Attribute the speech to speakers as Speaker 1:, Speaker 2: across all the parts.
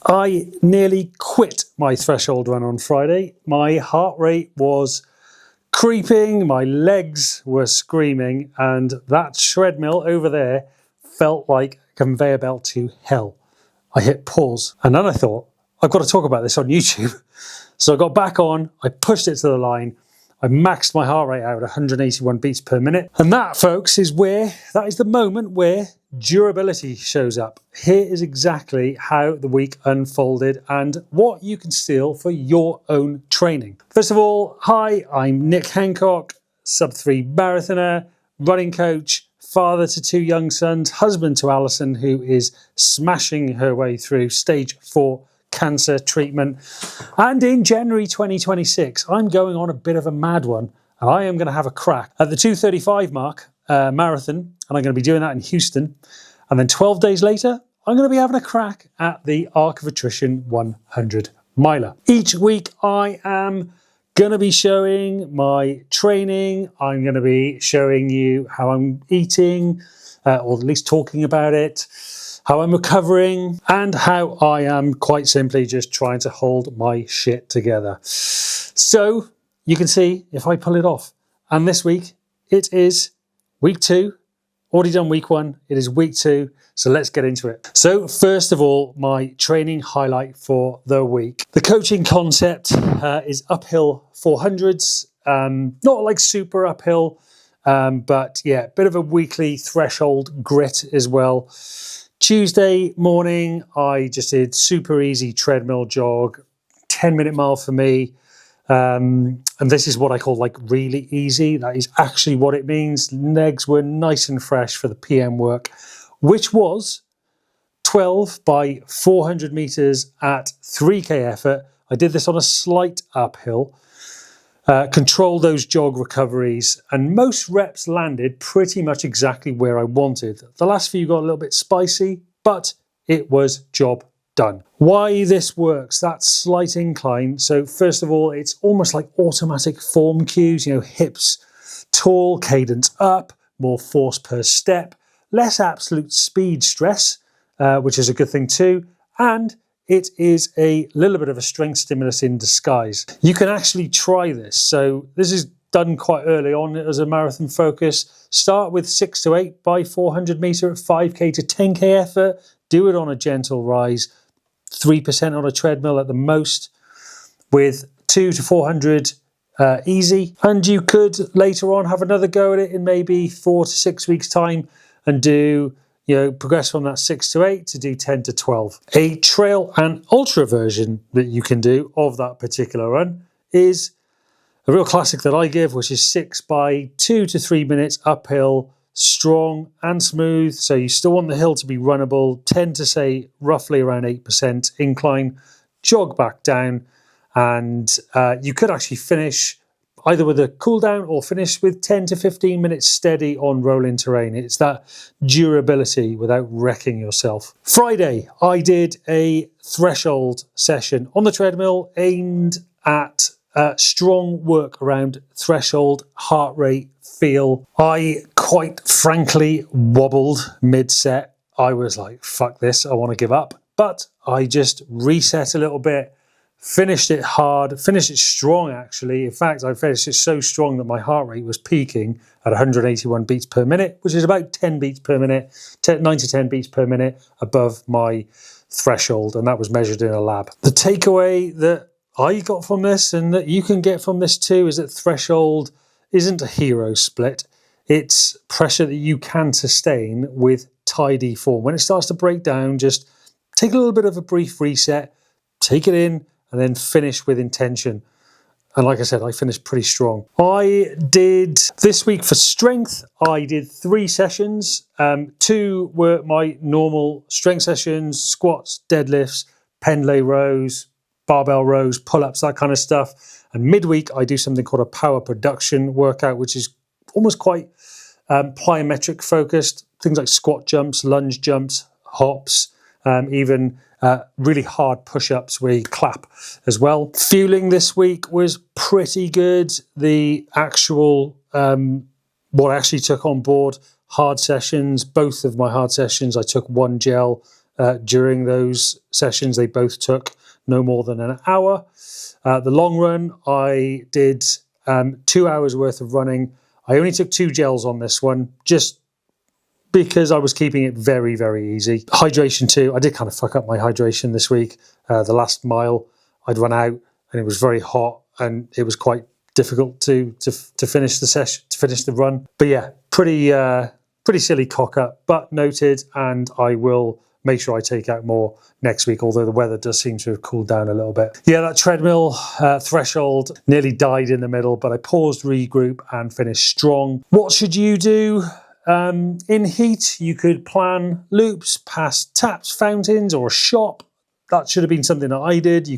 Speaker 1: I nearly quit my threshold run on Friday. My heart rate was creeping, my legs were screaming, and that treadmill over there felt like a conveyor belt to hell. I hit pause, and then I thought, I've got to talk about this on YouTube. So I got back on, I pushed it to the line, I maxed my heart rate out at 181 beats per minute. And that, folks, that is the moment where durability shows up. Here is exactly how the week unfolded and what you can steal for your own training. First of all, hi, I'm Nick Hancock, sub-3 marathoner, running coach, father to 2 young sons, husband to Alison, who is smashing her way through stage 4 cancer treatment. And in January 2026, I'm going on a bit of a mad one, and I am going to have a crack at the 2:35 mark marathon, and I'm going to be doing that in Houston. And then 12 days later, I'm going to be having a crack at the Arc of Attrition 100 miler. Each week, I am going to be showing my training. I'm going to be showing you how I'm eating, or at least talking about it, how I'm recovering, and how I am quite simply just trying to hold my shit together. So you can see if I pull it off. And this week, it is week 2. Already done week 1. It is week 2. So let's get into it. So first of all, my training highlight for the week. The coaching concept is uphill 400s. Not like super uphill, but yeah, bit of a weekly threshold grit as well. Tuesday morning, I just did super easy treadmill jog, 10-minute mile for me. And this is what I call like really easy. That is actually what it means. Legs were nice and fresh for the PM work, which was 12 by 400 meters at 3K effort. I did this on a slight uphill. Control those jog recoveries, and most reps landed pretty much exactly where I wanted. The last few got a little bit spicy, but it was job done. Why this works, that slight incline. So first of all, it's almost like automatic form cues, hips tall, cadence up, more force per step, less absolute speed stress, which is a good thing too, and it is a little bit of a strength stimulus in disguise. You can actually try this. So this is done quite early on as a marathon focus. Start with 6 to 8 by 400 meter at 5K to 10K effort. Do it on a gentle rise, 3% on a treadmill at the most, with 2 to 400 easy. And you could later on have another go at it in maybe 4 to 6 weeks time and do progress from that 6 to 8 to do 10 to 12. A trail and ultra version that you can do of that particular run is a real classic that I give, which is 6 by 2 to 3 minutes uphill, strong and smooth. So you still want the hill to be runnable, tend to say roughly around 8% incline, jog back down, and you could actually finish either with a cool down or finish with 10 to 15 minutes steady on rolling terrain. It's that durability without wrecking yourself. Friday, I did a threshold session on the treadmill aimed at strong work around threshold, heart rate, feel. I quite frankly wobbled mid-set. I was like, fuck this, I want to give up. But I just reset a little bit, finished it hard, finished it strong actually. In fact, I finished it so strong that my heart rate was peaking at 181 beats per minute, which is about 10 beats per minute, 9 to 10 beats per minute above my threshold, and that was measured in a lab. The takeaway that I got from this, and that you can get from this too, is that threshold isn't a hero split. It's pressure that you can sustain with tidy form. When it starts to break down, just take a little bit of a brief reset, take it in, and then finish with intention. And like I said, I finished pretty strong. I did, this week for strength, I did 3 sessions. 2 were my normal strength sessions, squats, deadlifts, Pendlay rows, barbell rows, pull-ups, that kind of stuff. And midweek, I do something called a power production workout, which is almost quite plyometric focused. Things like squat jumps, lunge jumps, hops, even really hard push-ups where you clap as well. Fueling this week was pretty good. The actual, what I actually took on board, hard sessions, both of my hard sessions, I took 1 gel during those sessions. They both took no more than an hour. The long run, I did 2 hours worth of running. I only took 2 gels on this one, just because I was keeping it very, very easy. Hydration too. I did kind of fuck up my hydration this week. The last mile, I'd run out and it was very hot and it was quite difficult to finish the session, to finish the run. But yeah, pretty silly cock up, but noted, and I will make sure I take out more next week, although the weather does seem to have cooled down a little bit. Yeah, that treadmill threshold nearly died in the middle, but I paused, regroup, and finished strong. What should you do? In heat, you could plan loops past taps, fountains, or a shop. That should have been something that I did.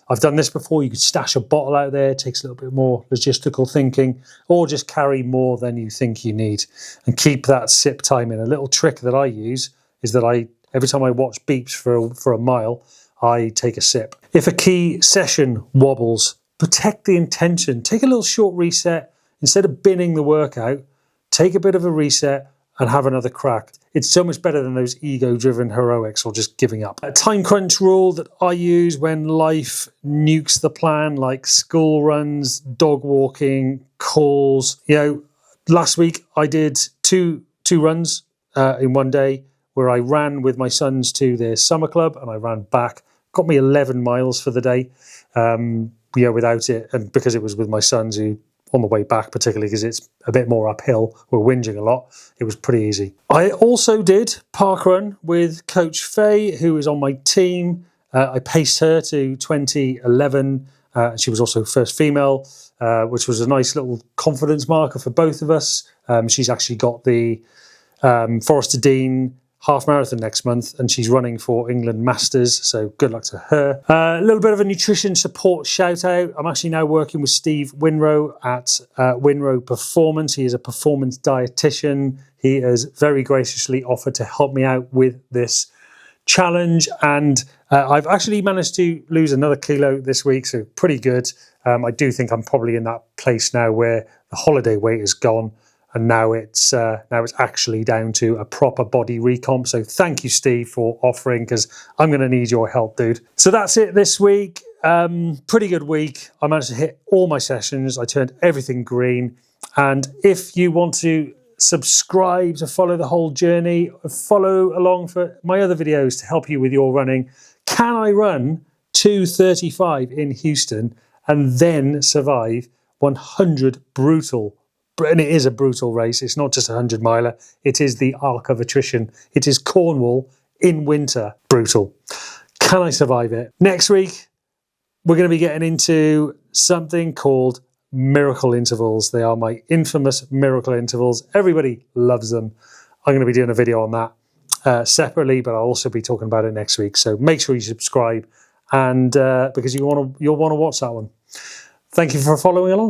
Speaker 1: I've done this before. You could stash a bottle out there. It takes a little bit more logistical thinking, or just carry more than you think you need and keep that sip time in. A little trick that I use is that every time I watch beeps for a mile, I take a sip. If a key session wobbles, protect the intention. Take a little short reset. Instead of binning the workout, take a bit of a reset and have another crack. It's so much better than those ego-driven heroics or just giving up. A time crunch rule that I use when life nukes the plan, like school runs, dog walking, calls. You know, last week I did two runs in one day where I ran with my sons to their summer club and I ran back. Got me 11 miles for the day. Without it, and because it was with my sons who, on the way back, particularly because it's a bit more uphill, we're whinging a lot, it was pretty easy. I also did parkrun with Coach Faye, who is on my team. I paced her to 20:11. She was also first female, which was a nice little confidence marker for both of us. She's actually got the Forest Dean half marathon next month, and she's running for England Masters, so good luck to her. A little bit of a nutrition support shout out. I'm actually now working with Steve Winrow at Winrow Performance. He is a performance dietitian. He has very graciously offered to help me out with this challenge, and I've actually managed to lose another kilo this week, so pretty good. I do think I'm probably in that place now where the holiday weight is gone, and now it's actually down to a proper body recomp. So thank you, Steve, for offering, because I'm going to need your help, dude. So that's it this week. Pretty good week. I managed to hit all my sessions. I turned everything green. And if you want to subscribe to follow the whole journey, follow along for my other videos to help you with your running. Can I run 2:35 in Houston and then survive 100 brutal? And it is a brutal race. It's not just a 100-miler. It is the Arc of Attrition. It is Cornwall in winter. Brutal. Can I survive it? Next week, we're going to be getting into something called miracle intervals. They are my infamous miracle intervals. Everybody loves them. I'm going to be doing a video on that separately, but I'll also be talking about it next week. So make sure you subscribe, and because you'll want to watch that one. Thank you for following along.